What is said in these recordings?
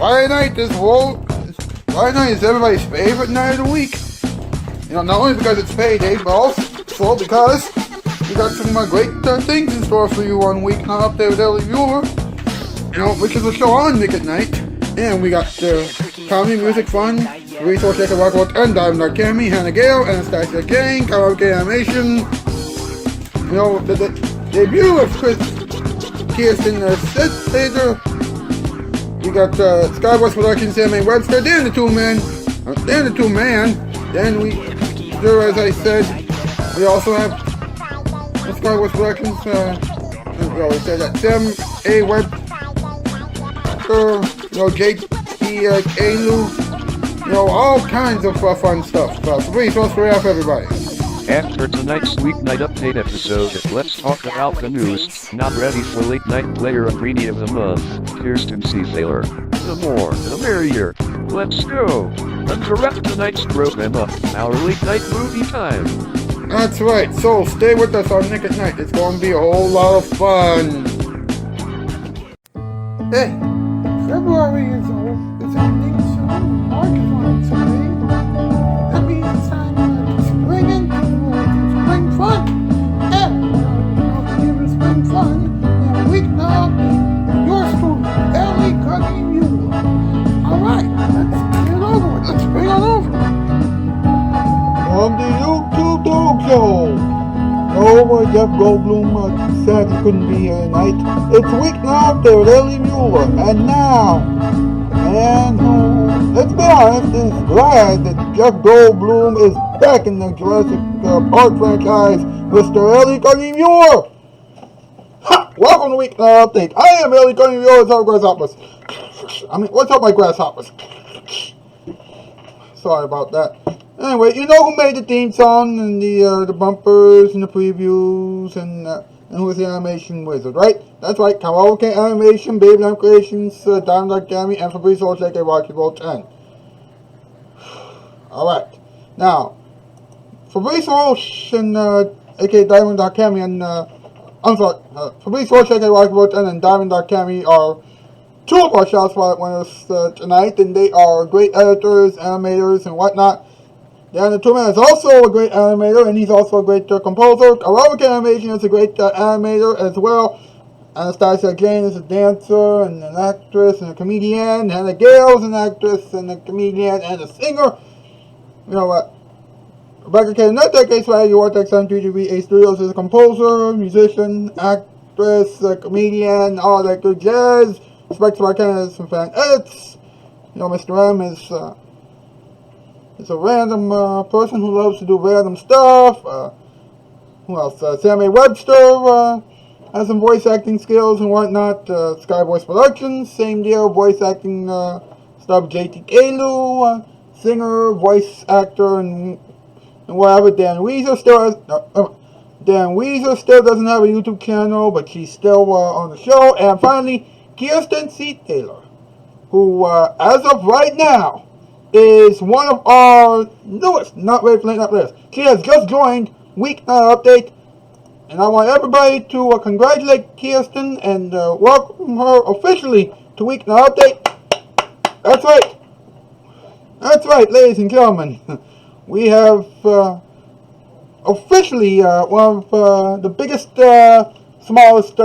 Friday night Friday night is everybody's favorite night of the week. You know, not only because it's payday, but also because we got some great things in store for you on Weeknight Update with Ellie Muller. You know, which is a show on Nick at Night. And we got comedy, music, fun, resource check, rock, and Diamond Cammy, Hannah Gale, Anastasia Gang, karaoke animation. You know, the debut of Kirsten Slater. We got Skyboys Productions, Sammy Webster, Dan the Two Man. Then we, as I said, we also have Skyboys Productions. We always say that Sam A. Webster, J.E. Alu, all kinds of fun stuff. So please, what's for everybody. After tonight's Weeknight Update episode, let's talk about the news. Not ready for late night player of Greenie of the Month, Kirsten C. Thaler. The more, the merrier. Let's go. Interrupt tonight's program up, our late night movie time. That's right, so stay with us on Nick at Night. It's going to be a whole lot of fun. Hey, February is ending soon. March is on its way. That means it's time to spring into spring fun. And to give us spring fun, and Weeknight, your school, Ellie, Cuddy, and Muller. Alright, let's get over it. Let's bring on over. From the YouTube Dog Show. No, Jeff Goldblum sadly couldn't be here tonight. It's Weeknight there with Ellie Muller. And now, let's be honest, is glad that Jeff Goldblum is back in the Jurassic Park franchise, Mr. Ellie Cuddy Muller. Ha! Welcome to Weeknight Update. I am Ellie Cuddy Muller. What's up, grasshoppers? What's up, my grasshoppers? Sorry about that. Anyway, you know who made the theme song and the bumpers and the previews and who's the animation wizard, right? That's right, Karaoke Animation, Baby Lamp Creations, Diamond Cammy, and Fabrice Olch, aka Rocky Roll 10. Alright, now, Fabrice Olch and aka Diamond Cammy and Fabrice Olch, aka Rocky Roll 10 and Diamond Cammy are two of our Shoutout Spotlight winners tonight, and they are great editors, animators, and whatnot. Dan the Two Man is also a great animator, and he's also a great composer. Karaoke Animation is a great animator as well. Anastasia Jane is a dancer and an actress and a comedian. Hannah Gale is an actress and a comedian and a singer. You know what? Rebecca K. Nuttek, Swaggy, Vortex, on 3GBA Studios is a composer, musician, actress, comedian, all that good jazz. Respected by Canada's some fan edits. Mr. M is a random person who loves to do random stuff. Who else? Sammy Webster has some voice acting skills and whatnot. Skyboys Productions, same deal. Voice acting stuff. J.T. Alu, singer, voice actor, and whatever. Dan Ouizer still doesn't have a YouTube channel, but she's still on the show. And finally, Kirsten C. Thaler, who, as of right now, is one of our newest Not Ready for Late Night players. She has just joined Weeknight Update, and I want everybody to congratulate Kirsten and welcome her officially to Weeknight Update. That's right, ladies and gentlemen. We have officially one of the biggest, smallest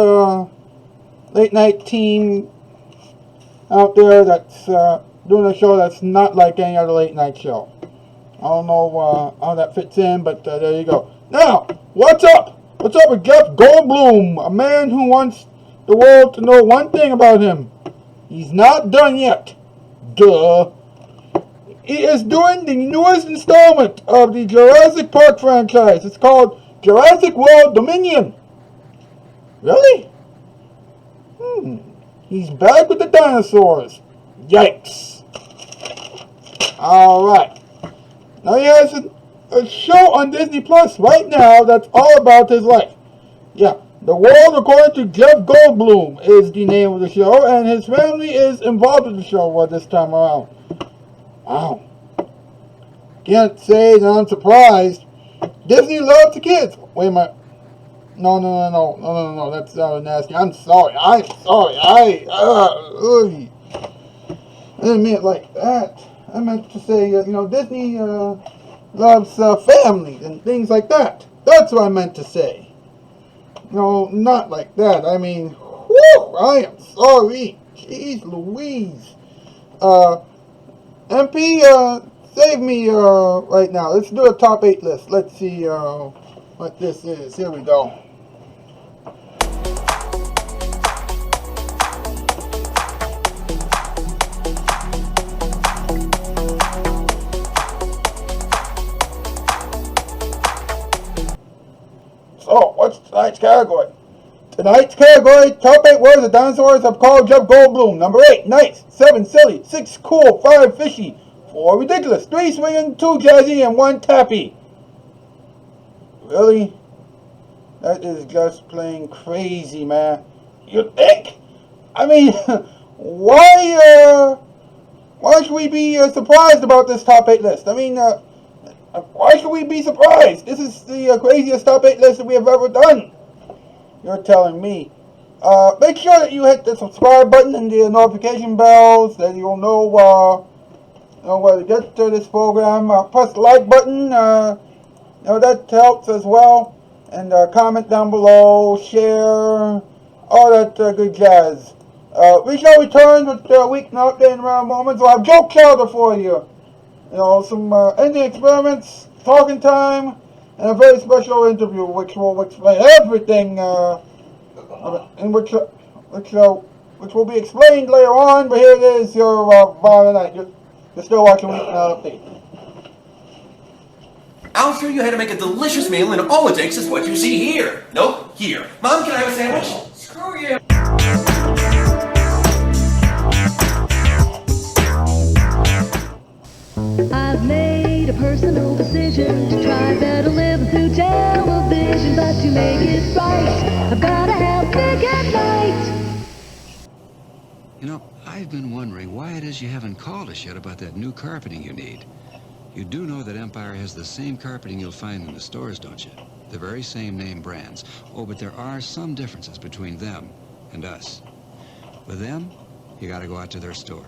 late night team out there that's doing a show that's not like any other late night show. I don't know how that fits in, but there you go. Now, what's up? What's up with Jeff Goldblum, a man who wants the world to know one thing about him. He's not done yet. Duh. He is doing the newest installment of the Jurassic Park franchise. It's called Jurassic World Dominion. Really? He's back with the dinosaurs. Yikes. Alright. Now he has a show on Disney Plus right now that's all about his life. Yeah. The World According to Jeff Goldblum is the name of the show, and his family is involved with the show this time around. Wow. Can't say that I'm surprised. Disney loves the kids. Wait a minute. No. That's nasty. I'm sorry. didn't mean it like that. I meant to say, Disney loves families and things like that. That's what I meant to say. No, not like that. I mean, whew, I am sorry. Jeez Louise. MP, save me right now. Let's do a top 8 list. Let's see what this is. Here we go. So, what's tonight's category? Tonight's category, top 8 words the dinosaurs have called Jeff Goldblum. Number 8, nice. 7, silly. 6, cool. 5, fishy. 4, ridiculous. 3, swinging. 2, jazzy. And 1, tappy. Really? That is just plain crazy, man. You think? I mean, why should we be surprised about this top 8 list? I mean, why should we be surprised? This is the craziest top 8 list that we have ever done. You're telling me. Make sure that you hit the subscribe button and the notification bells, that you'll know where to get to this program. Press the like button. That helps as well. And comment down below, share, all that good jazz. We shall return with Weeknight in around moments. We'll have joke calendar for you. Some ending experiments, talking time, and a very special interview, which will explain everything, which will be explained later on. But here it is, your Friday night. You're still watching Weeknight Update. I'll show you how to make a delicious meal, and all it takes is what you see here. Nope, here. Mom, can I have a sandwich? Screw you. I've made a personal decision to try better living through television, but to make it right, I've gotta have big at night. I've been wondering why it is you haven't called us yet about that new carpeting you need. You do know that Empire has the same carpeting you'll find in the stores, don't you? The very same name brands. Oh, but there are some differences between them and us. With them, you gotta go out to their store.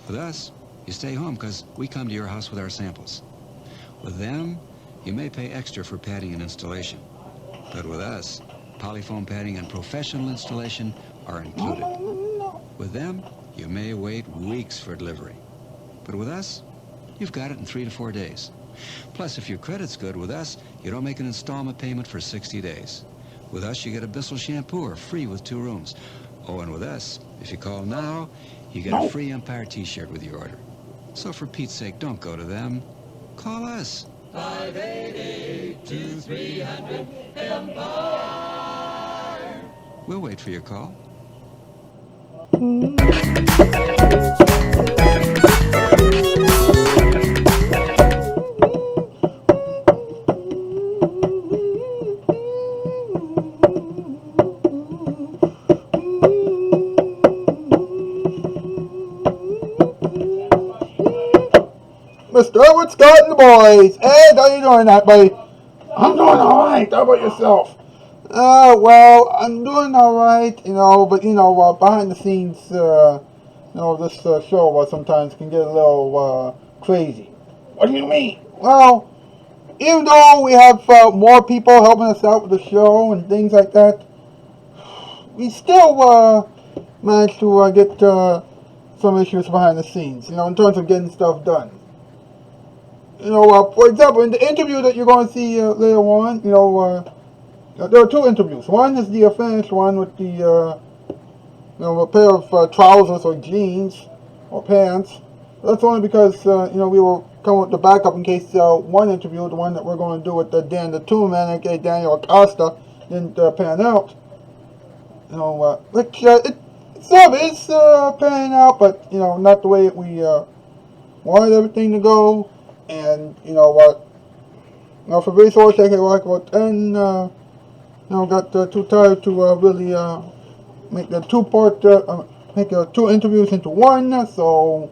With us, you stay home because we come to your house with our samples. With them, you may pay extra for padding and installation. But with us, polyfoam padding and professional installation are included. With them, you may wait weeks for delivery. But with us, you've got it in 3 to 4 days. Plus, if your credit's good with us, you don't make an installment payment for 60 days. With us, you get a Bissell shampooer free with 2 rooms. Oh, and with us, if you call now, you get a free Empire t-shirt with your order. So for Pete's sake, don't go to them. Call us. 588-2300 Empire. We'll wait for your call. Mr. Edward Scott and the boys. Ed, how you doing, that buddy? I'm doing alright. How about yourself? Well, I'm doing alright, but, behind the scenes, this show sometimes can get a little, crazy. What do you mean? Well, even though we have more people helping us out with the show and things like that, we still, manage to get some issues behind the scenes, in terms of getting stuff done. For example, in the interview that you're going to see later on, there are 2 interviews. One is the finished one with the, a pair of trousers or jeans or pants. That's only because, we will come with the backup in case one interview, the one that we're going to do with Dan the Toon Man, aka Daniel Acosta, didn't pan out. Which it sort of is panning out, but, not the way that we wanted everything to go. And, for resource, I can work with, and, got too tired to really make the 2-part, make 2 interviews into one, so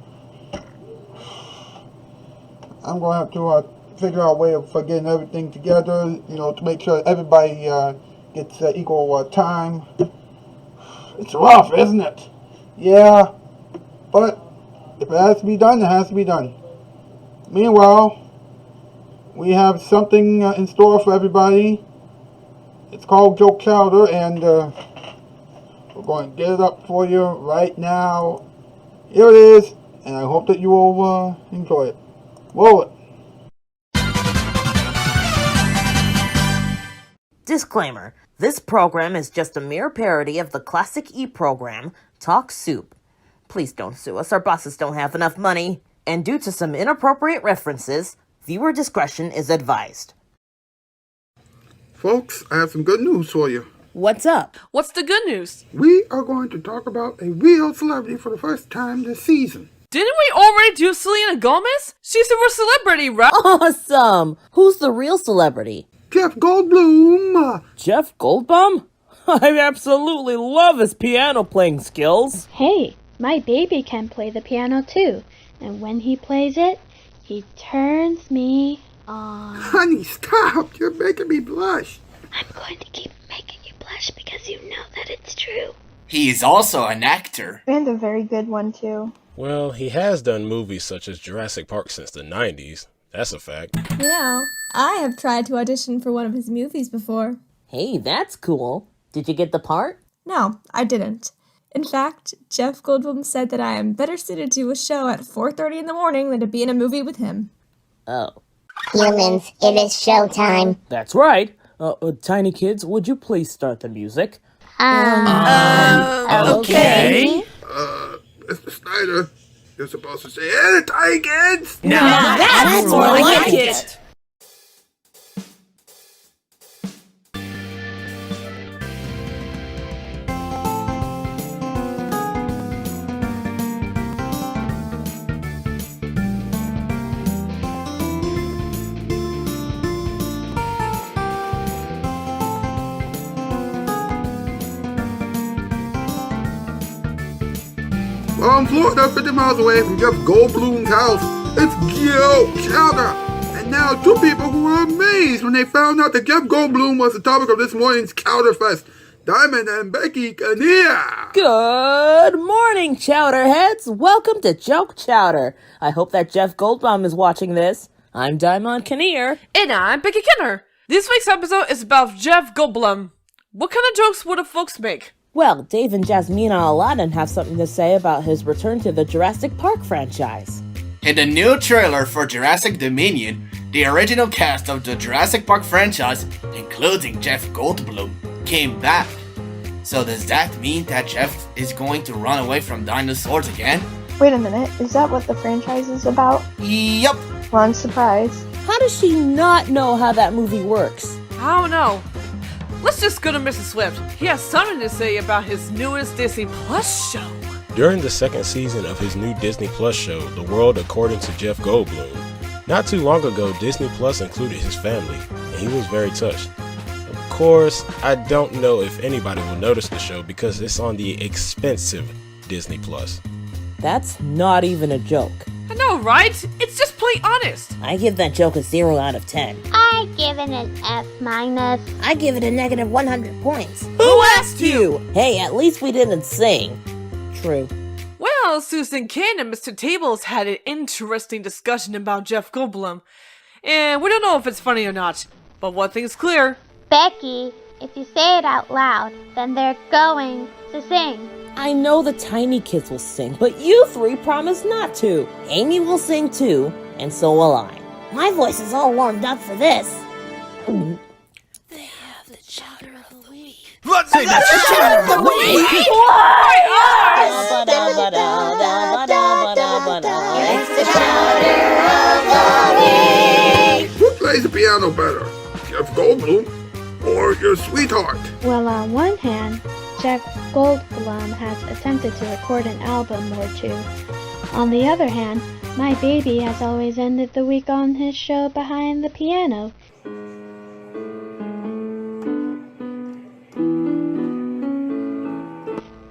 I'm going to have to figure out a way of getting everything together, to make sure everybody gets equal time. It's rough, isn't it? Yeah, but If it has to be done, it has to be done. Meanwhile, we have something in store for everybody. It's called Joke Chowder, and we're going to get it up for you right now. Here it is, and I hope that you will enjoy it. Roll it. Disclaimer. This program is just a mere parody of the classic e-program, Talk Soup. Please don't sue us, our bosses don't have enough money. And due to some inappropriate references, viewer discretion is advised. Folks, I have some good news for you. What's up? What's the good news? We are going to talk about a real celebrity for the first time this season. Didn't we already do Selena Gomez? She's a real celebrity, right? Awesome! Who's the real celebrity? Jeff Goldblum! Jeff Goldblum? I absolutely love his piano playing skills. Hey, my baby can play the piano too. And when he plays it, he turns me on. Honey, stop! You're making me blush. I'm going to keep making you blush because you know that it's true. He's also an actor. And a very good one, too. Well, he has done movies such as Jurassic Park since the 90s. That's a fact. You know, I have tried to audition for one of his movies before. Hey, that's cool. Did you get the part? No, I didn't. In fact, Jeff Goldblum said that I am better suited to a show at 4:30 in the morning than to be in a movie with him. Oh. Humans, it is showtime. That's right. Tiny kids, would you please start the music? Okay. Mr. Snyder, you're supposed to say, "Hey, the Tiny Kids!" Now that's more like it. Well, in Florida, 50 miles away from Jeff Goldblum's house, it's Joke Chowder. And now two people who were amazed when they found out that Jeff Goldblum was the topic of this morning's Chowder Fest. Diamond and Becky Kinnear. Good morning, Chowderheads. Welcome to Joke Chowder. I hope that Jeff Goldblum is watching this. I'm Diamond Kinnear. And I'm Becky Kinner. This week's episode is about Jeff Goldblum. What kind of jokes would the folks make? Well, Dave and Jasmina Aladdin have something to say about his return to the Jurassic Park franchise. In the new trailer for Jurassic Dominion, the original cast of the Jurassic Park franchise, including Jeff Goldblum, came back. So does that mean that Jeff is going to run away from dinosaurs again? Wait a minute, is that what the franchise is about? Yup. Well, I'm surprised. How does she not know how that movie works? I don't know. Let's just go to Mr. Swift. He has something to say about his newest Disney Plus show. During the second season of his new Disney Plus show, The World According to Jeff Goldblum, not too long ago, Disney Plus included his family, and he was very touched. Of course, I don't know if anybody will notice the show because it's on the expensive Disney Plus. That's not even a joke. I know, right? It's just plain honest. I give that joke a 0 out of 10. I give it an F-. I give it a negative 100 points. Who asked you? Hey, at least we didn't sing. True. Well, Susan Kane and Mr. Tables had an interesting discussion about Jeff Goldblum. And we don't know if it's funny or not. But one thing's clear. Becky, if you say it out loud, then they're going to sing. I know the tiny kids will sing, but you three promised not to. Amy will sing too, and so will I. My voice is all warmed up for this. They have the chowder of the week. Let's say that's the chowder of the week! It's the chowder of the week. Who plays the piano better, Jeff Goldblum or your sweetheart? Well, on one hand, Jeff Goldblum has attempted to record an album or two. On the other hand, my baby has always ended the week on his show behind the piano.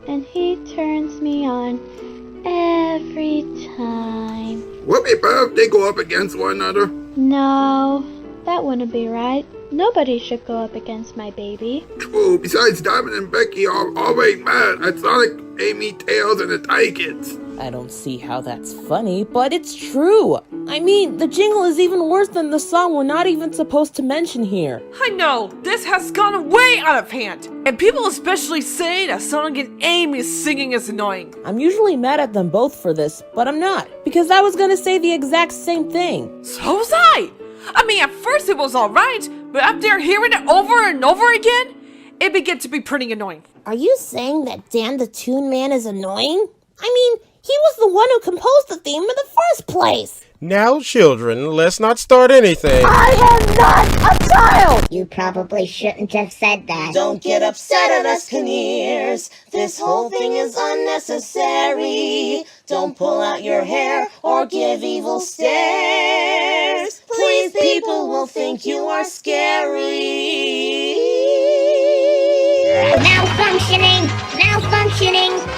And he turns me on every time. Would it be better if they go up against one another? No, that wouldn't be right. Nobody should go up against my baby. True, besides Diamond and Becky are already mad at Sonic, Amy, Tails, and the Tiny Kids. I don't see how that's funny, but it's true. I mean, the jingle is even worse than the song we're not even supposed to mention here. I know, this has gone way out of hand. And people especially say that Sonic and Amy's singing is annoying. I'm usually mad at them both for this, but I'm not. Because I was gonna say the exact same thing. So was I! I mean, at first it was alright, but after hearing it over and over again, it began to be pretty annoying. Are you saying that Dan the Toon Man is annoying? I mean, he was the one who composed the theme in the first place. Now, children, let's not start anything. I am not a child! You probably shouldn't have said that. Don't get upset at us, Kinnears. This whole thing is unnecessary. Don't pull out your hair or give evil stares. Please, people will think you are scary. Malfunctioning.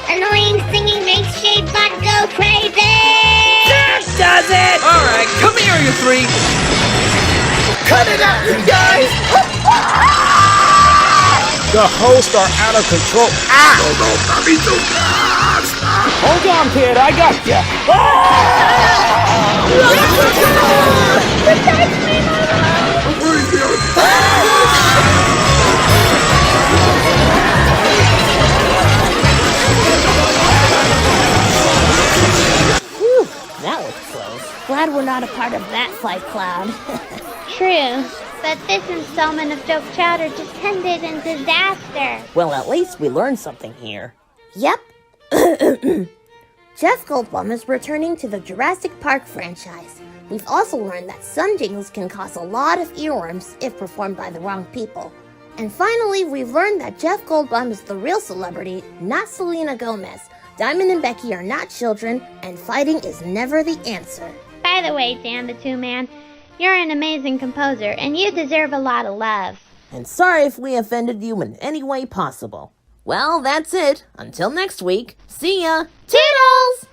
Annoying singing makes Shadebot go crazy. That does it! Alright, come here, you three. Cut it out, you guys! The hosts are out of control. Hold on, kid, I got ya. Whew, that was close. Glad we're not a part of that fight, Cloud. True, but this installment of Joke Chowder just ended in disaster. Well, at least we learned something here. Yep. Jeff Goldblum is returning to the Jurassic Park franchise. We've also learned that sun jingles can cause a lot of earworms if performed by the wrong people. And finally, we've learned that Jeff Goldblum is the real celebrity, not Selena Gomez. Diamond and Becky are not children, and fighting is never the answer. By the way, Dan the Toon Man, you're an amazing composer, and you deserve a lot of love. And sorry if we offended you in any way possible. Well, that's it. Until next week, see ya! Toodles!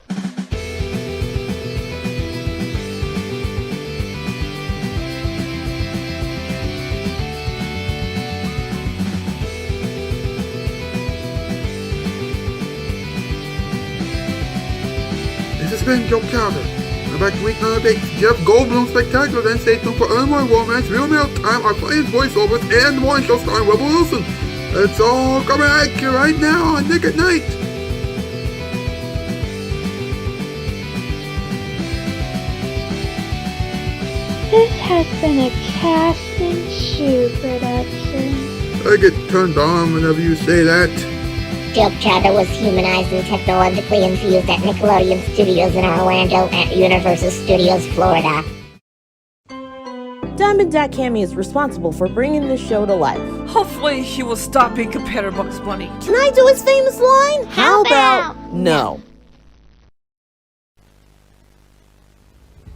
This has been Joke Chowder. Now back to Weeknight updates. Jeff Goldblum Spectacular, then stay tuned for More Romance, Real Mail Time, our funniest voiceovers, and the morning show starring Rebel Wilson. It's all coming at you right now on Nick at Night. This has been a Casting Shoe production. I get turned on whenever you say that. Joke Chowder was humanized and technologically infused at Nickelodeon Studios in Orlando at Universal Studios, Florida. Diamond.Cammy is responsible for bringing this show to life. Hopefully he will stop being compared to Bugs Bunny. Can I do his famous line? How about no?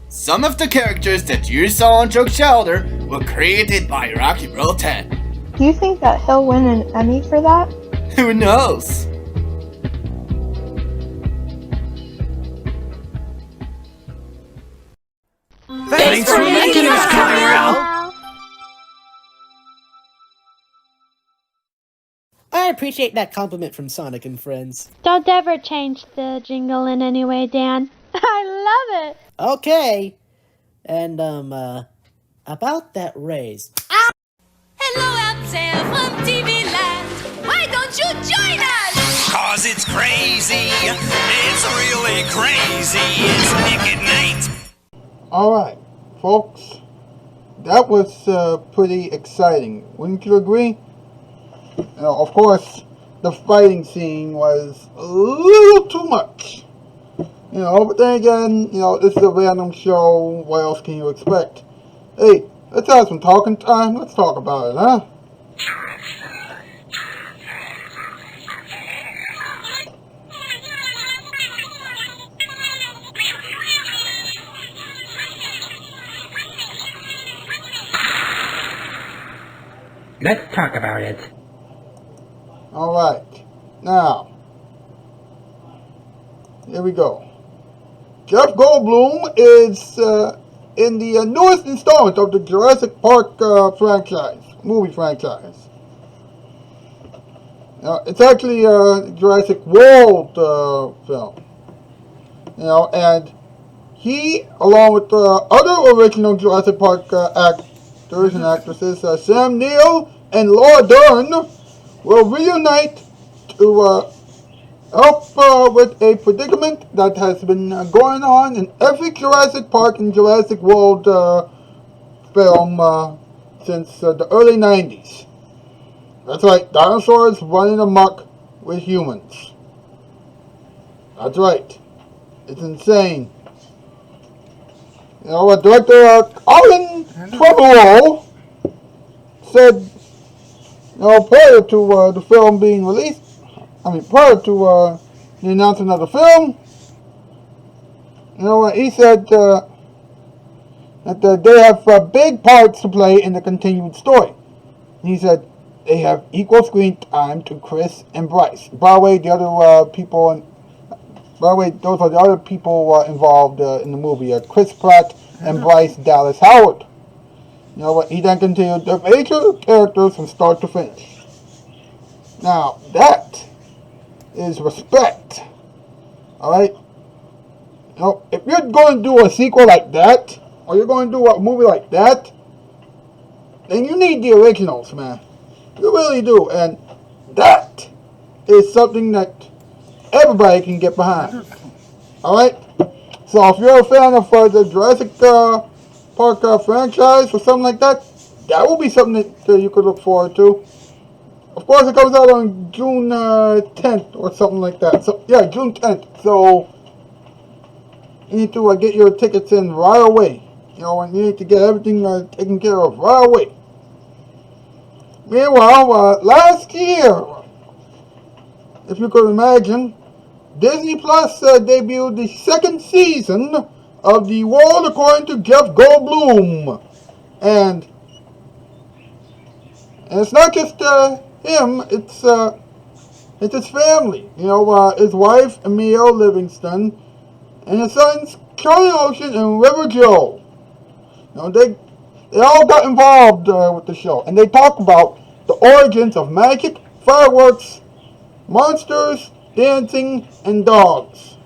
Some of the characters that you saw on Joke Chowder were created by Rocky Roll 10. Do you think that he'll win an Emmy for that? Who knows? Thanks for making us come around. I appreciate that compliment from Sonic and Friends. Don't ever change the jingle in any way, Dan. I love it. Okay. And, about that raise. Hello out there from TV Land. Why don't you join us? Cause it's crazy. It's really crazy. It's Nick at Night. Alright, folks. That was pretty exciting. Wouldn't you agree? Of course, the fighting scene was a little too much. But then again, this is a random show. What else can you expect? Hey, let's have some talking time. Let's talk about it, huh? Let's talk about it. Alright. Now, here we go. Jeff Goldblum is in the newest installment of the Jurassic Park movie franchise. It's actually a Jurassic World film. And he, along with other original Jurassic Park actors and actresses, Sam Neill and Laura Dern, will reunite to help with a predicament that has been going on in every Jurassic Park and Jurassic World film since the early 90s. That's right, dinosaurs running amok with humans. That's right. It's insane. Director Colin Trevorrow said, prior to the film being released, prior to the announcement of the film, he said that they have big parts to play in the continued story. He said they have equal screen time to Chris and Bryce. By the way, those are the other people involved in the movie, Chris Pratt and Bryce Dallas Howard. He then continued, the major characters from start to finish. Now, that is respect. Alright? If you're going to do a sequel like that, or you're going to do a movie like that, then you need the originals, man. You really do. And that is something that everybody can get behind. Alright? So if you're a fan of the Jurassic Park franchise or something like that, that will be something that you could look forward to. Of course, it comes out on June 10th or something like that. So, yeah, June 10th. So, you need to get your tickets in right away. And you need to get everything taken care of right away. Meanwhile, last year, if you could imagine, Disney Plus debuted the second season of The World According to Jeff Goldblum. And it's not just him, it's his family. His wife, Emil Livingston, and his sons, Charlie Ocean and River Joe. They all got involved with the show. And they talk about the origins of magic, fireworks, monsters, dancing, and dogs.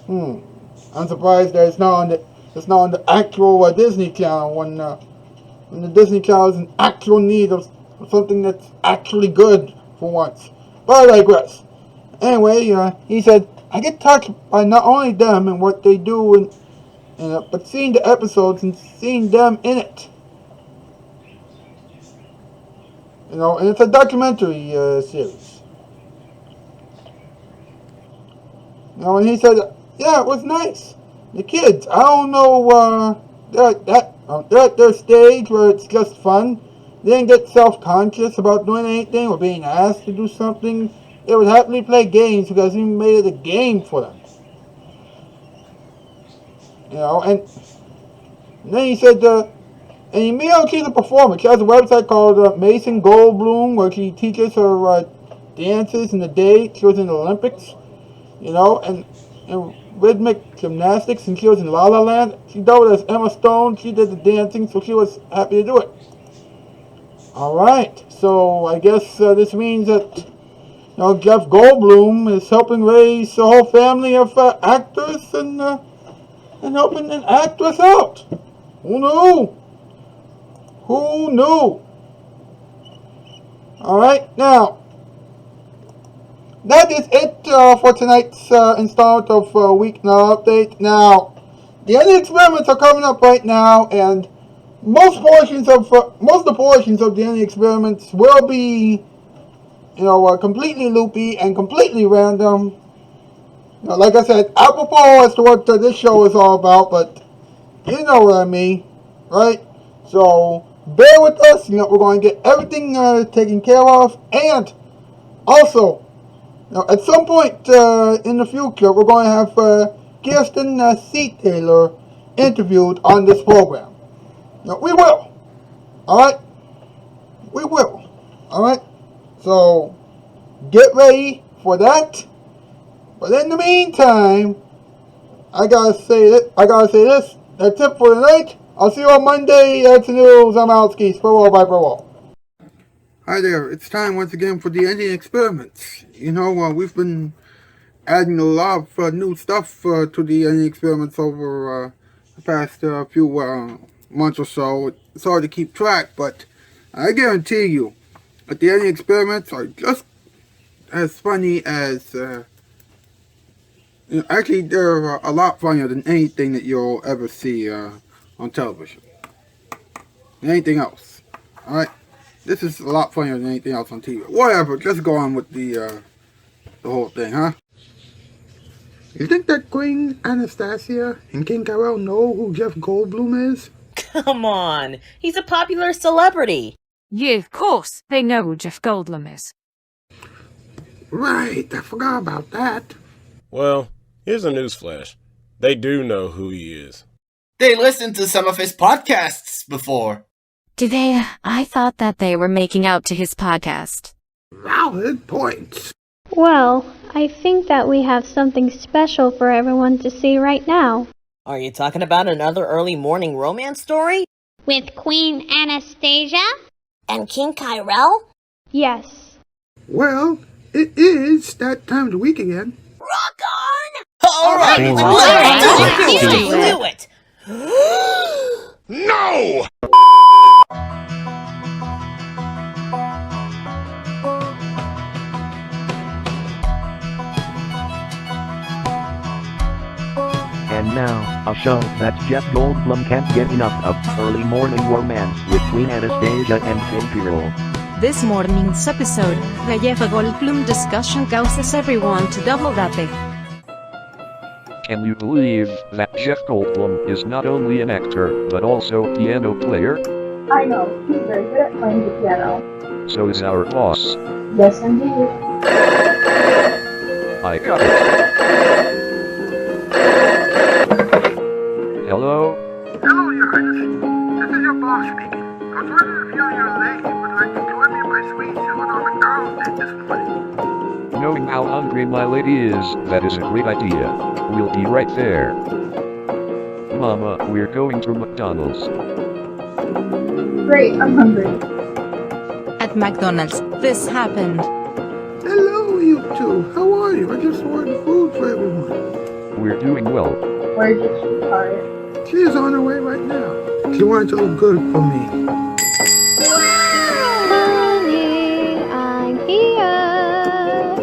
I'm surprised that it's not on the actual Disney Channel when the Disney Channel is in actual need of something that's actually good for once. But I digress. Anyway, he said, I get touched by not only them and what they do, but seeing the episodes and seeing them in it. And it's a documentary series. And he said, yeah, it was nice. The kids, I don't know, they're at their stage where it's just fun. They didn't get self-conscious about doing anything or being asked to do something. They would happily play games because he made it a game for them. And then he said, and Emil, she's a performer. She has a website called Mason Goldblum, where she teaches her dances in the day. She was in the Olympics, and rhythmic gymnastics, and she was in La La Land. She doubled as Emma Stone. She did the dancing, so she was happy to do it. Alright, so I guess this means that Jeff Goldblum is helping raise the whole family of actors and helping an actress out. Who knew? Who knew? Alright, now, that is it for tonight's installment of Weeknight Update. Now, the other experiments are coming up right now, and most of the portions of the end experiments will be, completely loopy and completely random. Like I said, apropos as to what this show is all about, but you know what I mean, right? So bear with us. We're going to get everything taken care of, and also, at some point in the future, we're going to have Kirsten C. Taylor interviewed on this program. We will. Alright? We will. Alright? So, get ready for that. But in the meantime, I gotta say this. That's it for tonight. I'll see you on Monday. That's the news. I'm out skis. Farewell, bye, farewell. Hi there. It's time once again for the ending experiments. We've been adding a lot of new stuff to the ending experiments over the past few months or so. It's hard to keep track, but I guarantee you that the ending experiments are just as funny as... actually, they're a lot funnier than anything that you'll ever see on television. Anything else. Alright? This is a lot funnier than anything else on TV. Whatever, just go on with the whole thing, huh? You think that Queen Anastasia and King Kyle know who Jeff Goldblum is? Come on, he's a popular celebrity. Yeah, of course, they know who Jeff Goldblum is. Right, I forgot about that. Well, here's a newsflash. They do know who he is. They listened to some of his podcasts before. Do they? I thought that they were making out to his podcast. Valid points. Well, I think that we have something special for everyone to see right now. Are you talking about another early morning romance story? With Queen Anastasia? And King Kyrell? Yes. Well, it is that time of the week again. Rock on! Alright, do it! No! And now, a show that Jeff Goldblum can't get enough of, early morning romance with Queen Anastasia and King Kyrell. This morning's episode, the Jeff Goldblum discussion causes everyone to double date. Can you believe that Jeff Goldblum is not only an actor, but also a piano player? I know, he's very good at playing the piano. So is our boss. Yes, indeed. I got it. Hello? Hello, Your Highness. This is your boss speaking. I was wondering if you and your lady would like to join me in my sweet Silver Girl date this morning. Knowing how hungry my lady is, that is a great idea. We'll be right there. Mama, we're going to McDonald's. Great, I'm hungry. At McDonald's, this happened. Hello, you two. How are you? I just ordered food for everyone. We're doing well. Where's your sweetheart? She is on her way right now. She wanted to look good for me. Honey, I'm here.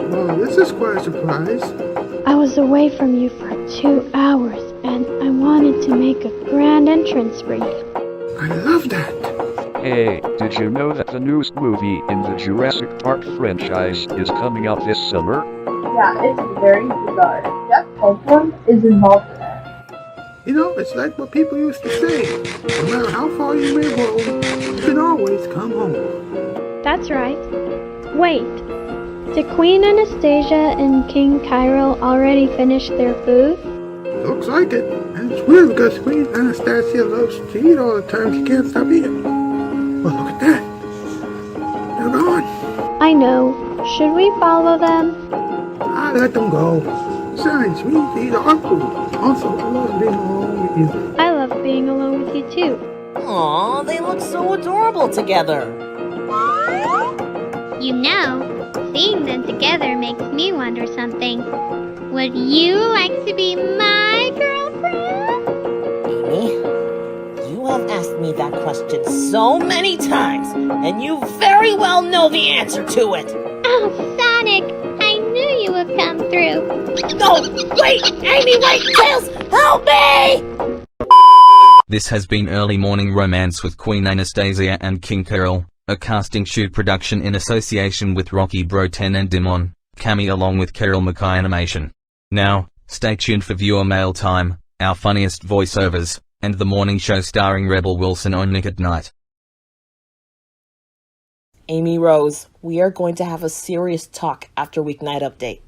Well, this is quite a surprise. I was away from you for 2 hours, and I wanted to make a grand entrance for you. I love that. Hey, did you know that the newest movie in the Jurassic Park franchise is coming out this summer? Yeah, it's very bizarre. Jeff Goldblum is involved in that. You know, it's like what people used to say. No matter how far you may roam, you can always come home. That's right. Wait, did Queen Anastasia and King Kyrell already finish their food? Looks like it. And it's weird because Queen Anastasia loves to eat all the time. She can't stop eating. Well, look at that. They're gone. I know. Should we follow them? I let them go. Besides, we need to eat our food. Also, I love being alone with you. I love being alone with you too. Aw, they look so adorable together. You know, seeing them together makes me wonder something. Would you like to be my girlfriend? Amy, you have asked me that question so many times, and you very well know the answer to it. Oh, Sonic, I knew you would come through. No, wait, Amy, wait, Tails, help me! This has been Early Morning Romance with Queen Anastasia and King Kyrell, a casting shoot production in association with Rocky Bro 10 and Dimon, Cammy along with Carol Mackay Animation. Now, stay tuned for viewer mail time, our funniest voiceovers, and the morning show starring Rebel Wilson on Nick at Night. Amy Rose, we are going to have a serious talk after Weeknight Update.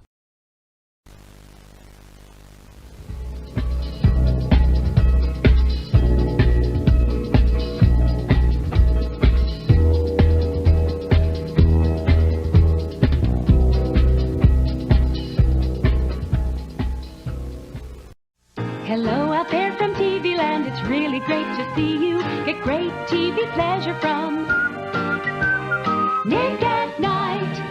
Hello out there from TV Land, it's really great to see you. Get great TV pleasure from Nick at Night.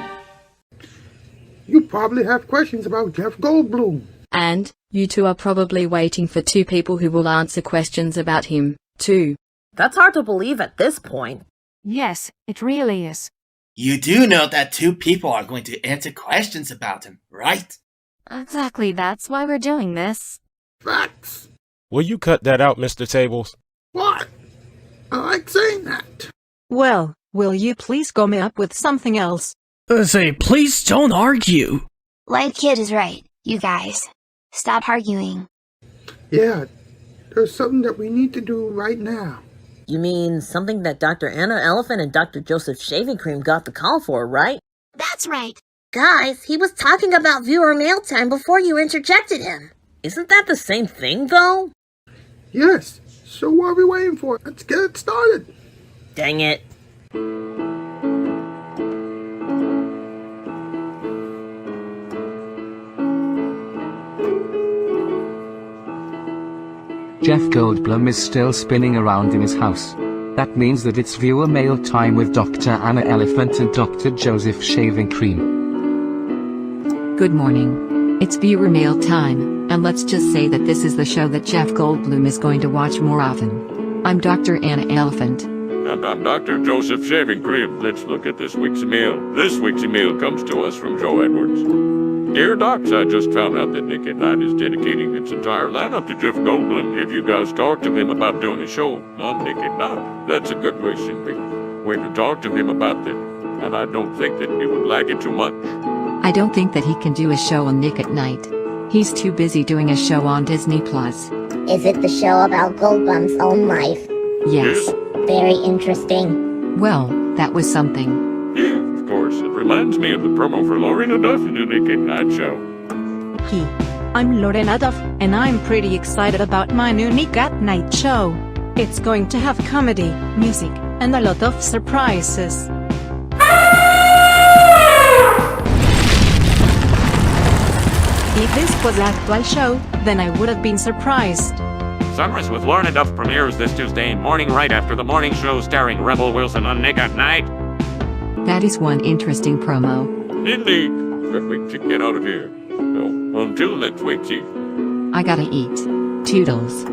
You probably have questions about Jeff Goldblum. And you two are probably waiting for two people who will answer questions about him, too. That's hard to believe at this point. Yes, it really is. You do know that two people are going to answer questions about him, right? Exactly, that's why we're doing this. Facts. Will you cut that out, Mr. Tables? What? I like saying that. Well, will you please go me up with something else? Say, please don't argue. White Kid is right, you guys. Stop arguing. Yeah, there's something that we need to do right now. You mean something that Dr. Anna Elephant and Dr. Joseph Shaving Cream got the call for, right? That's right. Guys, he was talking about viewer mail time before you interjected him. Isn't that the same thing, though? Yes, so what are we waiting for? Let's get it started. Dang it. Jeff Goldblum is still spinning around in his house. That means that it's viewer mail time with Dr. Anna Elephant and Dr. Joseph Shaving Cream. Good morning. It's viewer mail time, and let's just say that this is the show that Jeff Goldblum is going to watch more often. I'm Dr. Anna Elephant. And I'm Dr. Joseph Shaving Cream. Let's look at this week's email. This week's email comes to us from Joe Edwards. Dear Docs, I just found out that Nick at Night is dedicating its entire lineup to Jeff Goldblum. If you guys talk to him about doing a show on Nick at Night, that's a good way to talk to him about that. And I don't think that he would like it too much. I don't think that he can do a show on Nick at Night. He's too busy doing a show on Disney+. Is it the show about Goldblum's own life? Yes. Very interesting. Well, that was something. Yeah, of course. It reminds me of the promo for Lorena Duff in the Nick at Night show. I'm Lorena Duff, and I'm pretty excited about my new Nick at Night show. It's going to have comedy, music, and a lot of surprises. If this was an actual show, then I would have been surprised. Sunrise with Lorena Duff premieres this Tuesday morning right after the morning show starring Rebel Wilson on Nick at Night. That is one interesting promo. Indeed. But we should get out of here. So, until next week, Chief. I gotta eat. Toodles.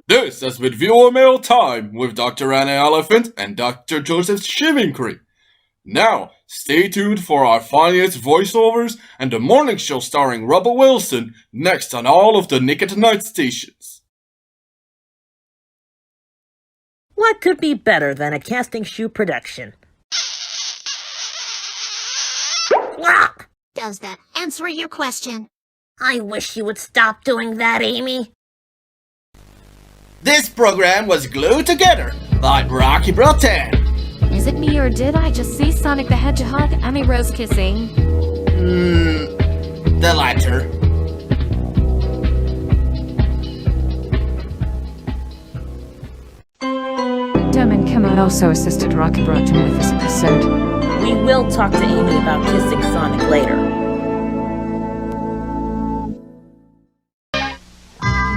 This has been Viewer Mail Time with Dr. Anna Elephant and Dr. Joseph Shaving Cream. Now, stay tuned for our funniest voiceovers and the morning show starring Rebel Wilson next on all of the Nick at Night stations. What could be better than a casting shoe production? Does that answer your question? I wish you would stop doing that, Amy. This program was glued together by Rocky Brotan. Is it me, or did I just see Sonic the Hedgehog and a Rose kissing? The latter. Dumb and Kimmel also assisted Rocky Brotan with this episode. We will talk to Amy about kissing Sonic later.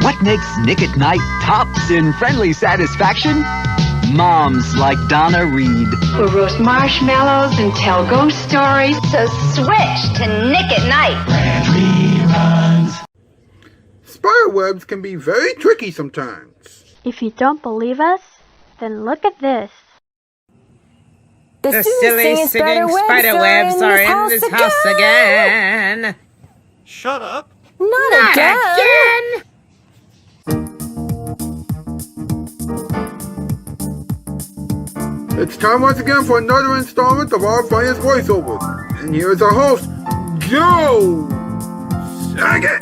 What makes Nick at Night tops in friendly satisfaction? Moms like Donna Reed, who roast marshmallows and tell ghost stories. So switch to Nick at Night. Reruns. Spiderwebs can be very tricky sometimes. If you don't believe us, then look at this. The silly singing spiderwebs are in this house again. Shut up. Not again. It's time once again for another installment of our funniest voiceovers. And here's our host, Joe Saget.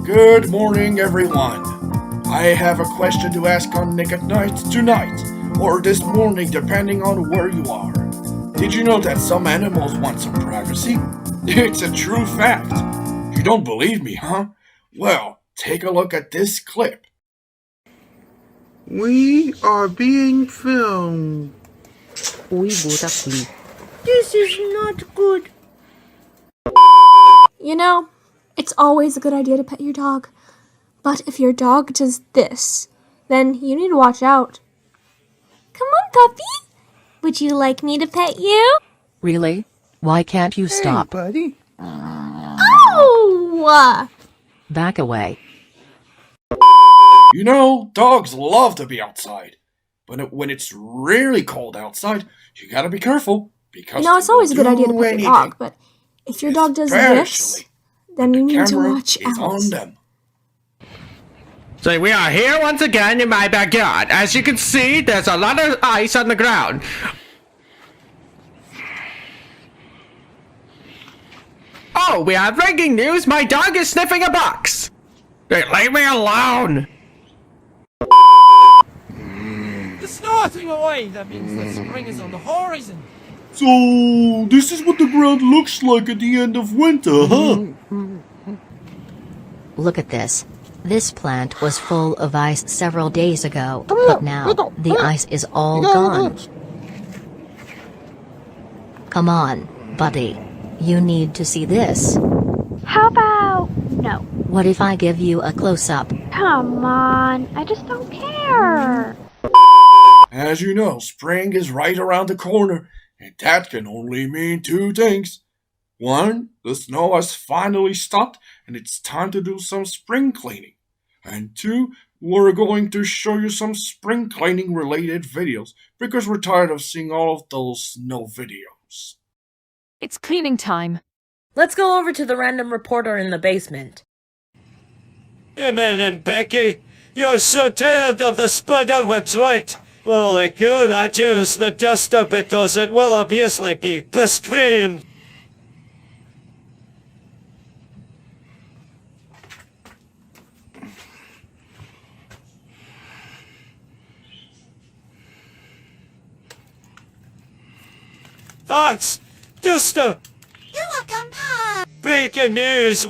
Good morning, everyone. I have a question to ask on Nick at Night tonight, or this morning, depending on where you are. Did you know that some animals want some privacy? It's a true fact. You don't believe me, huh? Well, take a look at this clip. We are being filmed. We would have sleep. This is not good. You know, it's always a good idea to pet your dog. But if your dog does this, then you need to watch out. Come on, puppy. Would you like me to pet you? Really? Why can't you stop? Hey, buddy. Oh! Back away. You know, dogs love to be outside. But when it's really cold outside, you gotta be careful. Because It's always a good idea to pet your anything. dog, but if your dog does this, Especially then you need to camera watch is out. on them. So we are here once again in my backyard. As you can see, there's a lot of ice on the ground. Oh, we have breaking news. My dog is sniffing a box. Hey, leave me alone. The snorting away. That means that spring is on the horizon. So, this is what the ground looks like at the end of winter, huh? Look at this. This plant was full of ice several days ago, but now the ice is all gone. Come on, buddy. You need to see this. How about no? What if I give you a close-up? Come on, I just don't care. As you know, spring is right around the corner, and that can only mean two things. One, the snow has finally stopped, and it's time to do some spring cleaning. And two, we're going to show you some spring cleaning related videos, because we're tired of seeing all of those snow videos. It's cleaning time. Let's go over to the random reporter in the basement. Hey man and Becky, you're so tired of the spider webs, right? Well, I could adjust the dust a bit, does it will obviously be pristine. Thanks, just a... You're welcome, Pop. Breaking news,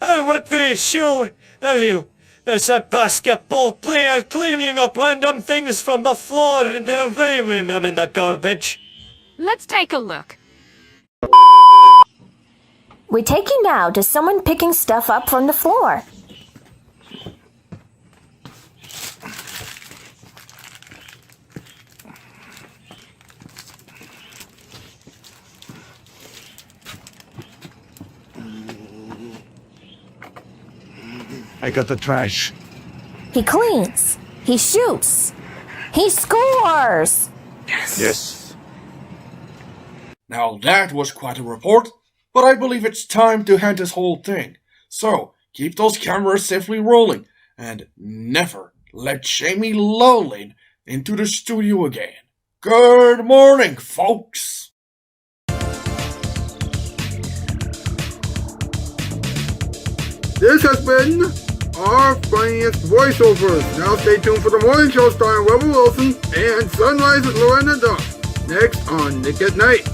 I would be sure of you. There's a basketball player cleaning up random things from the floor and they're waving them in the garbage. Let's take a look. We take you now to someone picking stuff up from the floor. I got the trash. He cleans. He shoots. He scores. Yes. Now that was quite a report, but I believe it's time to end this whole thing. So, keep those cameras safely rolling, and never let Jamie Lowlin into the studio again. Good morning, folks! This has been our funniest voiceovers. Now stay tuned for the morning show starring Rebel Wilson and Sunrise with Lorena Duff. Next on Nick at Night.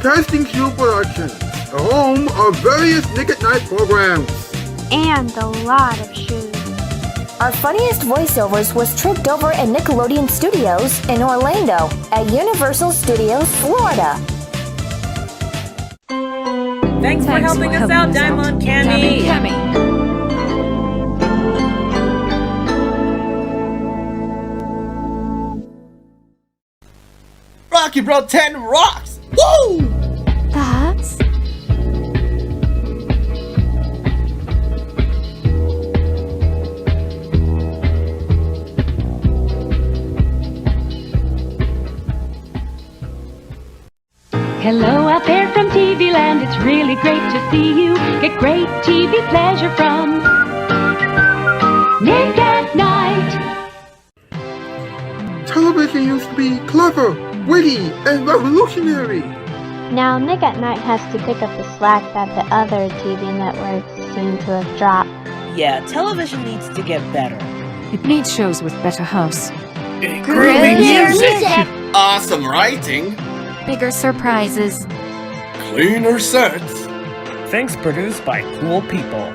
Casting Shoe Productions, the home of various Nick at Night programs. And a lot of shoes. Our funniest voiceovers was tricked over at Nickelodeon Studios in Orlando at Universal Studios, Florida. Thanks for helping us out, Diamond Cammy. Rocky Bro 10 rocks! Woo! That's... Hello out there from TV Land, it's really great to see you. Get great TV pleasure from Nick at Night. Television used to be clever, witty, and revolutionary. Now Nick at Night has to pick up the slack that the other TV networks seem to have dropped. Yeah, television needs to get better. It needs shows with better hosts. Groovy music! Awesome writing! Bigger surprises. Cleaner sets! Things produced by cool people.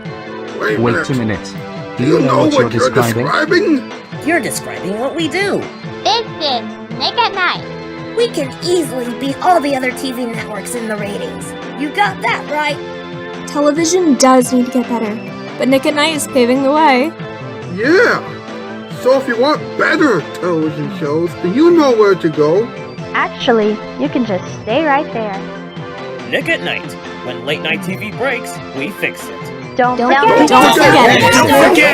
Wait a minute. Do you know what you're describing? You're describing what we do. This is Nick at Night. We can easily beat all the other TV networks in the ratings. You got that right. Television does need to get better. but Nick at Night is paving the way. Yeah! So if you want better television shows, then you know where to go. Actually, you can just stay right there. Nick at Night. When late night TV breaks, we fix it. Don't forget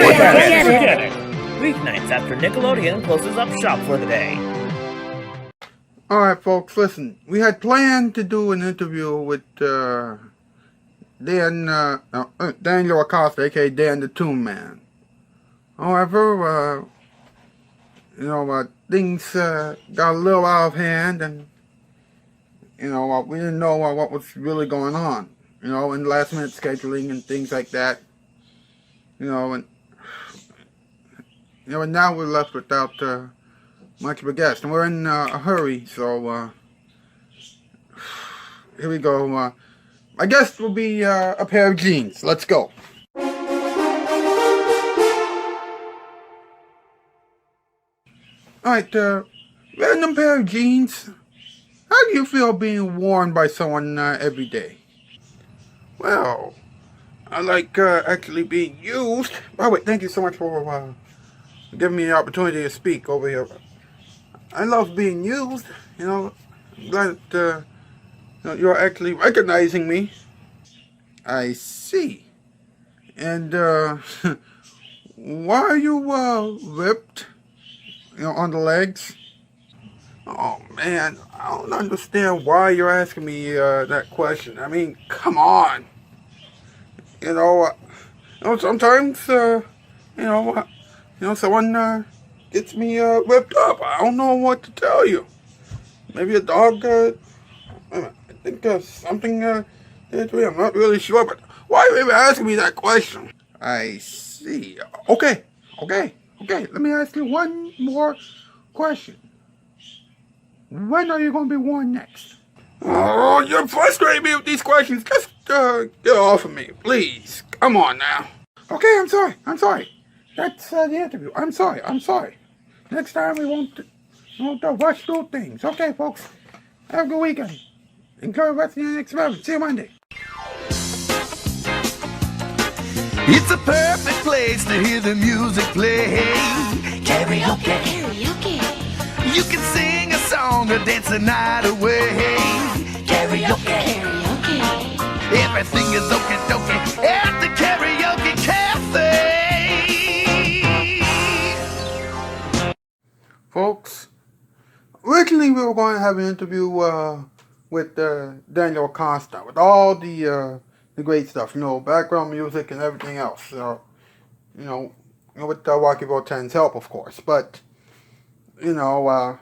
it. Weeknights after Nickelodeon closes up shop for the day. Alright folks, listen. We had planned to do an interview with Daniel Acosta, aka Dan the Toon Man. However, things got a little out of hand, and we didn't know what was really going on. In last minute scheduling and things like that. And now we're left without much of a guest, and we're in a hurry. So here we go. My guest will be a pair of jeans. Let's go. Alright, random pair of jeans. How do you feel being worn by someone every day? Well, I like actually being used. By the way, thank you so much for giving me the opportunity to speak over here. I love being used. I'm glad that you're actually recognizing me. I see. And why are you ripped? On the legs? Oh man, I don't understand why you're asking me that question. I mean, come on. Sometimes someone gets me ripped up. I don't know what to tell you. Maybe a dog. I think something did to me. I'm not really sure, but why are you even asking me that question? I see. Okay. Let me ask you one more question. When are you going to be worn next? Oh, you're frustrating me with these questions. Just get off of me, please. Come on now. Okay, I'm sorry. That's the interview. I'm sorry. Next time we won't rush through things. Okay, folks. Have a good weekend. Enjoy the rest of your experiment. See you Monday. It's a perfect place to hear the music play. Karaoke. You can sing a song or dance the night away. Karaoke. Everything is okie dokie at the Karaoke Cafe. Folks, originally we were going to have an interview with Daniel Acosta, with all the great stuff, background music and everything else. With Rocky Votan's help, of course. But, with a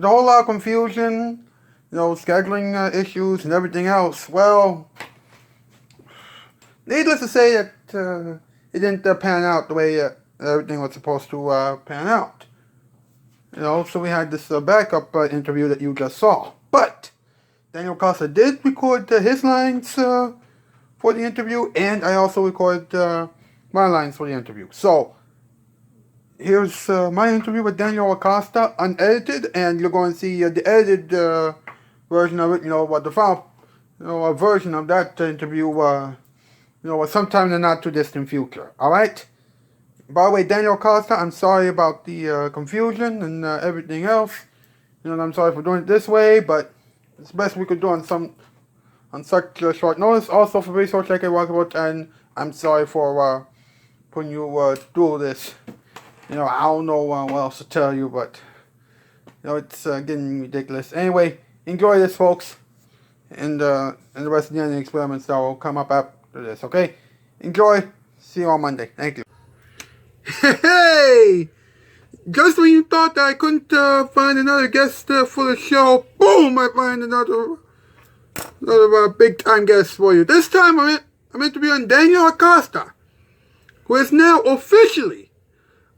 whole lot of confusion, scheduling issues and everything else, well, needless to say that it didn't pan out the way everything was supposed to pan out. So we had this backup interview that you just saw. But Daniel Acosta did record his lines for the interview, and I also recorded my lines for the interview. So, here's my interview with Daniel Acosta, unedited, and you're going to see the edited version of it, the final version of that interview, sometime in the not too distant future. Alright? By the way, Daniel Acosta, I'm sorry about the confusion and everything else. I'm sorry for doing it this way, but it's the best we could do on such short notice. Also, for resource check about, and I'm sorry for putting you through this. I don't know what else to tell you, but it's getting ridiculous. Anyway, enjoy this, folks, and the rest of the experiments that will come up after this. Okay, enjoy. See you on Monday. Thank you. Hey! Just when you thought that I couldn't find another guest for the show, boom! I find another big time guest for you. This time I'm interviewing Daniel Acosta, who is now officially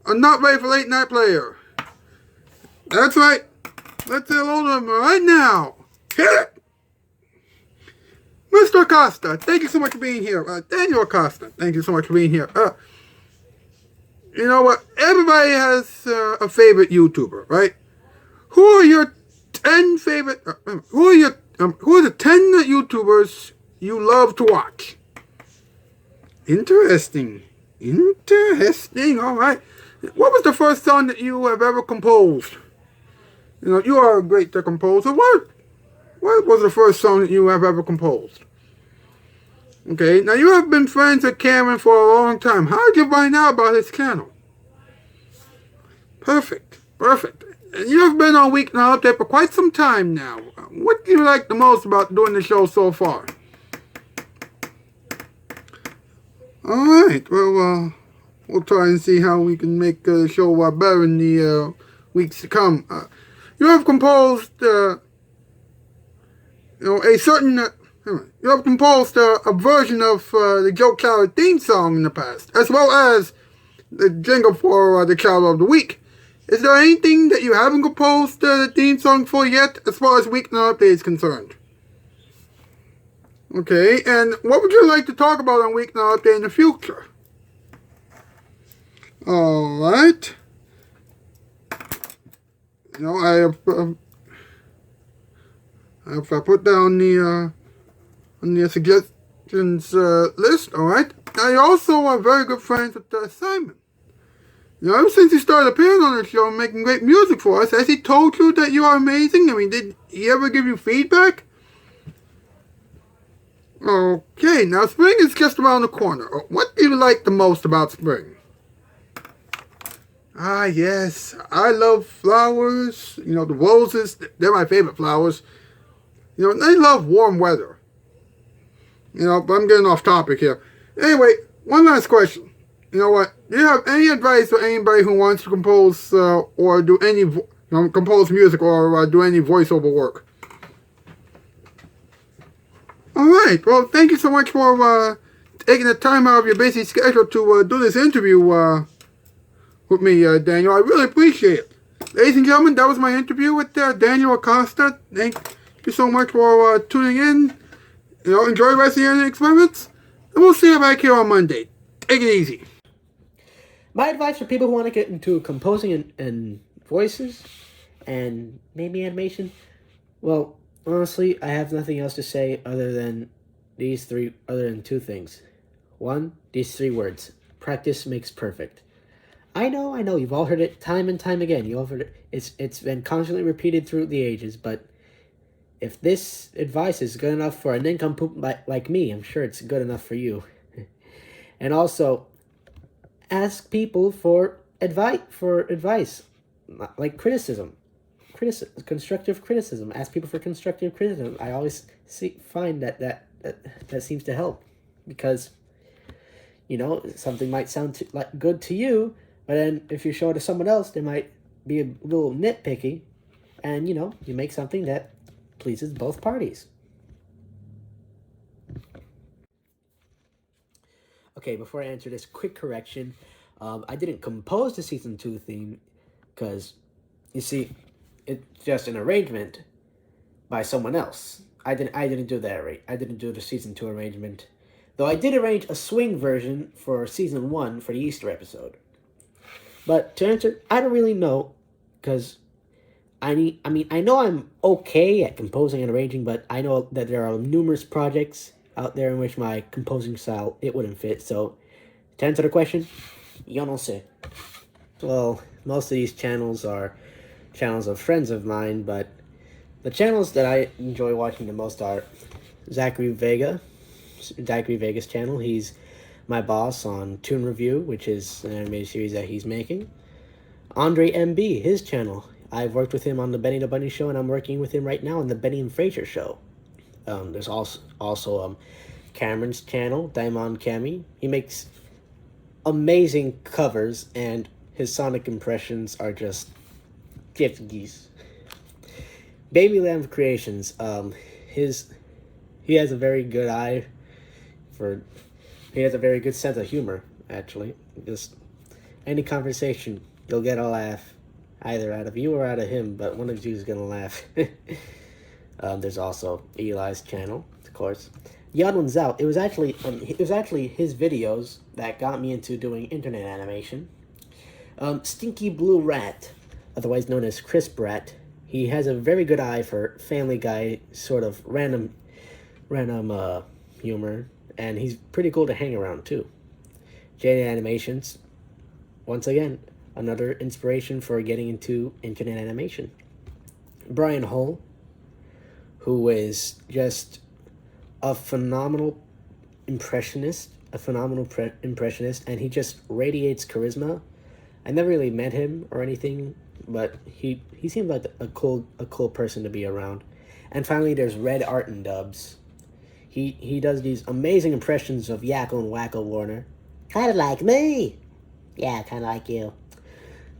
a not ready for late night player. That's right. Let's say hello to him right now. Hit it! Mr. Acosta, thank you so much for being here. Daniel Acosta, thank you so much for being here. You know what? Everybody has a favorite YouTuber, right? Who are your 10 favorite? Who are the 10 YouTubers you love to watch? Interesting. Interesting. All right. What was the first song that you have ever composed? You know, you are a great composer. What was the first song that you have ever composed? Okay. Now, you have been friends with Cameron for a long time. How did you find out about his channel? Perfect. Perfect. And you have been on Weeknight Update for quite some time now. What do you like the most about doing the show so far? Alright, well, we'll try and see how we can make the show better in the weeks to come. You have composed, a certain, you have composed a version of the Joe Cloud theme song in the past, as well as the jingle for the Child of the Week. Is there anything that you haven't composed the theme song for yet, as far as Weeknight Update is concerned? Okay, and what would you like to talk about on Weeknight Update in the future? Alright. I have put down the on the suggestions list, alright? Now, you're also very good friends with Simon. Ever since he started appearing on the show and making great music for us, has he told you that you are amazing? I mean, did he ever give you feedback? Okay, now spring is just around the corner. What do you like the most about spring? Ah, yes, I love flowers. The roses, they're my favorite flowers. They love warm weather. But I'm getting off topic here. Anyway, one last question. You know what? Do you have any advice for anybody who wants to compose or do any, compose music or do any voiceover work? Alright, well, thank you so much for taking the time out of your busy schedule to do this interview with me, Daniel. I really appreciate it. Ladies and gentlemen, that was my interview with Daniel Acosta. Thank you so much for tuning in. Enjoy the rest of your experiments. And we'll see you back here on Monday. Take it easy. My advice for people who want to get into composing and voices and maybe animation, well, honestly, I have nothing else to say other than two things. One, these three words. Practice makes perfect. I know, you've all heard it time and time again. You all heard it. It's been constantly repeated through the ages, but if this advice is good enough for a nincompoop like me, I'm sure it's good enough for you. And also, ask people for advice, like criticism. Constructive criticism. Ask people for constructive criticism. I always find that seems to help, because something might sound good to you, but then if you show it to someone else, they might be a little nitpicky, and you make something that pleases both parties. Okay, before I answer this, quick correction. I didn't compose the season 2 theme because, you see, it's just an arrangement by someone else. I didn't do that I didn't do the season 2 arrangement, though I did arrange a swing version for season 1 for the Easter episode. But to answer, I don't really know, because I know I'm okay at composing and arranging, but I know that there are numerous projects out there in which my composing style, it wouldn't fit. So, to answer the question, yo no sé. Well, most of these channels are channels of friends of mine, but the channels that I enjoy watching the most are Zachary Vega's channel. He's my boss on Toon Review, which is an animated series that he's making. Andre MB, his channel. I've worked with him on the Benny the Bunny Show, and I'm working with him right now on the Benny and Fraser Show. There's also Cameron's channel, Daimon Cami. He makes amazing covers, and his Sonic impressions are just gift geese. Baby Lamb Creations, he has a very good eye for, he has a very good sense of humor, actually. Just any conversation, you'll get a laugh, either out of you or out of him, but one of you is gonna laugh. There's also Eli's channel, of course. The odd one's out. It was actually his videos that got me into doing internet animation. Stinky Blue Rat, otherwise known as Crisp Rat. He has a very good eye for Family Guy sort of random humor, and he's pretty cool to hang around too. JN Animations, once again, another inspiration for getting into internet animation. Brian Hull, who is just a phenomenal impressionist, and he just radiates charisma. I never really met him or anything, but he seemed like a cool person to be around. And finally, there's Red Art and Dubs. He does these amazing impressions of Yakko and Wacko Warner. Kind of like me. Yeah, kind of like you.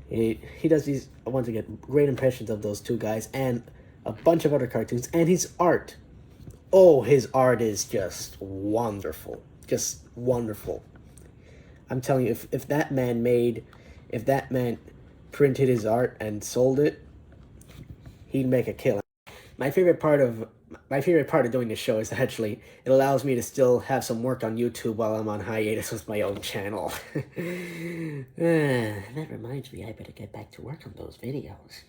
He does these, once again, great impressions of those two guys and a bunch of other cartoons. And his art. Oh, his art is just wonderful. Just wonderful. I'm telling you, if that man printed his art and sold it, he'd make a killing. My favorite part of doing this show is actually it allows me to still have some work on YouTube while I'm on hiatus with my own channel. That reminds me, I better get back to work on those videos.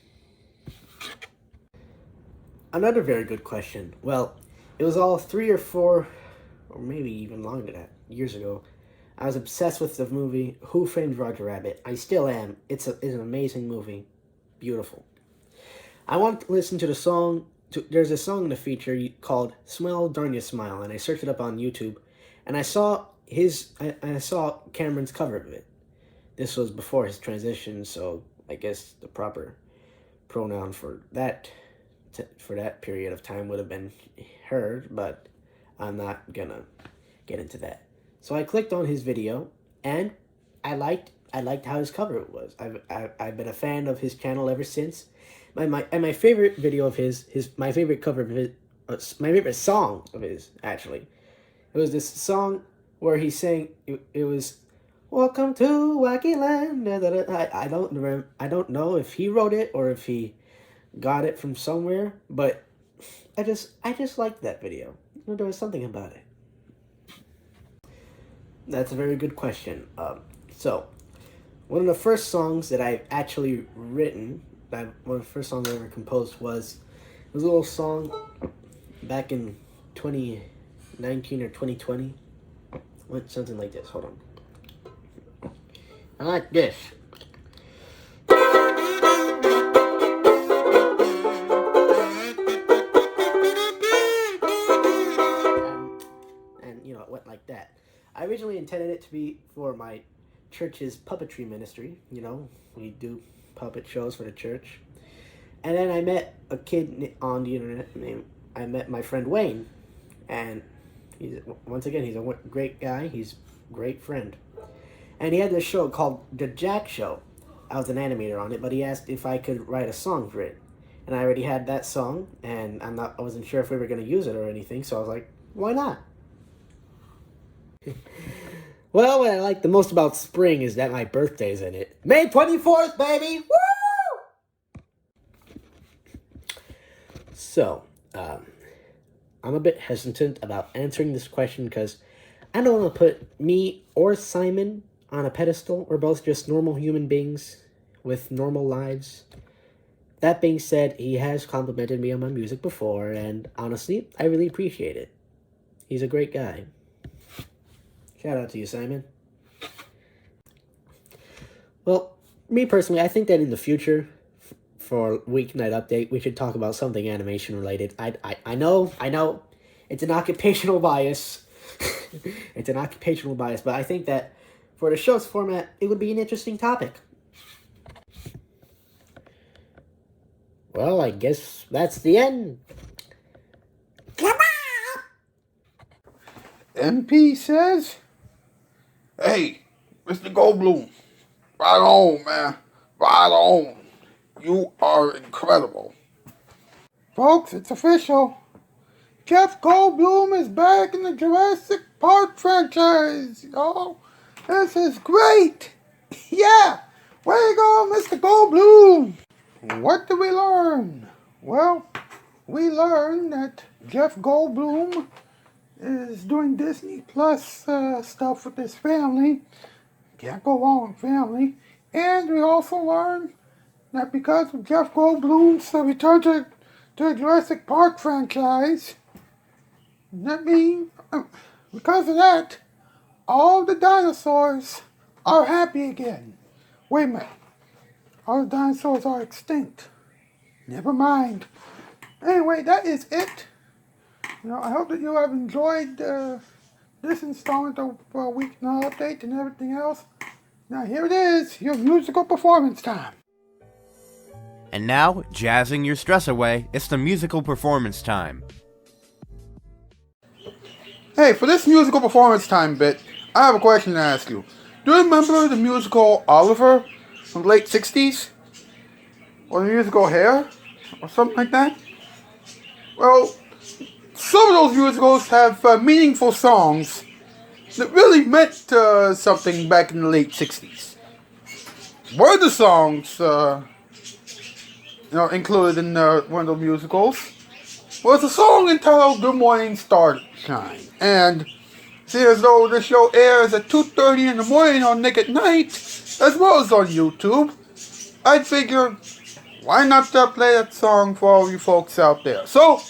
Another very good question. Well, it was all 3 or 4, or maybe even longer than that, years ago. I was obsessed with the movie Who Framed Roger Rabbit. I still am. It's an amazing movie. Beautiful. I want to listen to the song. There's a song in the feature called Smile Darn You Smile, and I searched it up on YouTube, and I saw Cameron's cover of it. This was before his transition, so I guess the proper pronoun for that period of time would have been her, but I'm not gonna get into that. So I clicked on his video, and I liked how his cover was. I've been a fan of his channel ever since. My favorite video of my favorite cover of his, my favorite song of his, actually. It was this song where he sang, it was, "Welcome to Wacky Land." I don't know if he wrote it or if he got it from somewhere, but I just liked that video. There was something about it. That's a very good question. So, one of the first songs that I've actually written, one of the first songs I ever composed was a little song back in 2019 or 2020. Something like this. Hold on. I like this. And you know, it went like that. I originally intended it to be for my church's puppetry ministry. You know, we do puppet shows for the church. And then I met a kid on the internet I met my friend Wayne. And he's a great guy. He's a great friend. And he had this show called The Jack Show. I was an animator on it, but he asked if I could write a song for it. And I already had that song, and I wasn't sure if we were going to use it or anything, so I was like, why not? Well, what I like the most about spring is that my birthday's in it. May 24th, baby! Woo! So, I'm a bit hesitant about answering this question because I don't want to put me or Simon on a pedestal. We're both just normal human beings with normal lives. That being said, he has complimented me on my music before, and honestly, I really appreciate it. He's a great guy. Shout out to you, Simon. Well, me personally, I think that in the future, for Weeknight Update, we should talk about something animation related. I know, it's an occupational bias. It's an occupational bias, but I think that for the show's format, it would be an interesting topic. Well, I guess that's the end. MP says, "Hey, Mr. Goldblum, right on, man. Right on. You are incredible." Folks, it's official. Jeff Goldblum is back in the Jurassic Park franchise, y'all. This is great. Yeah. Way to go, Mr. Goldblum. What did we learn? Well, we learned that Jeff Goldblum is doing Disney Plus stuff with his family. Can't go wrong with family. And we also learned that because of Jeff Goldblum's return to the Jurassic Park franchise, that means, because of that, all the dinosaurs are happy again. Wait a minute. All the dinosaurs are extinct. Never mind. Anyway, that is it. I hope that you have enjoyed this installment of Weeknight Update and everything else. Now here it is, your musical performance time. And now, jazzing your stress away, it's the musical performance time. Hey, for this musical performance time bit, I have a question to ask you. Do you remember the musical Ouizer from the late 60s? Or the musical Hair? Or something like that? Well, some of those musicals have meaningful songs that really meant something back in the late 60s. One of the songs included in one of the musicals was a song entitled Good Morning Starshine. And see, as though this show airs at 2:30 in the morning on Nick at Night, as well as on YouTube, I'd figure, why not play that song for all you folks out there? So,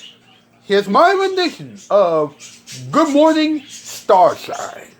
here's my rendition of Good Morning Starshine.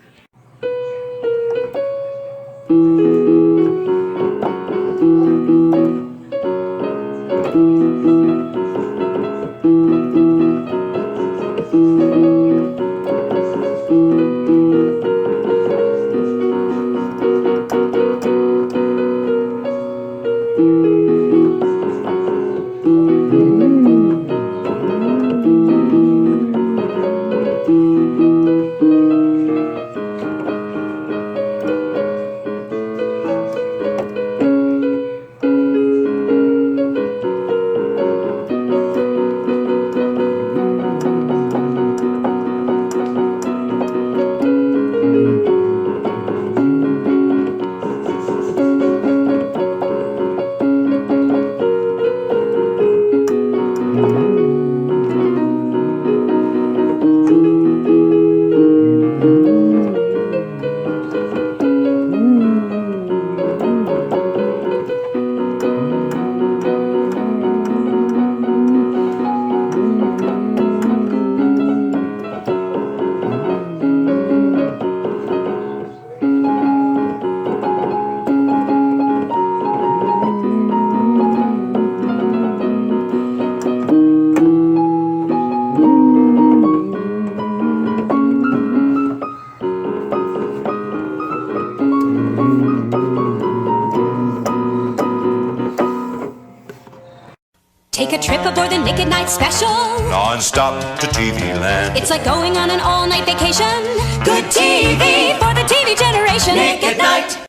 Take a trip aboard the Nick at Night special. Non-stop to TV land. It's like going on an all-night vacation. Good TV for the TV generation. Nick at Night.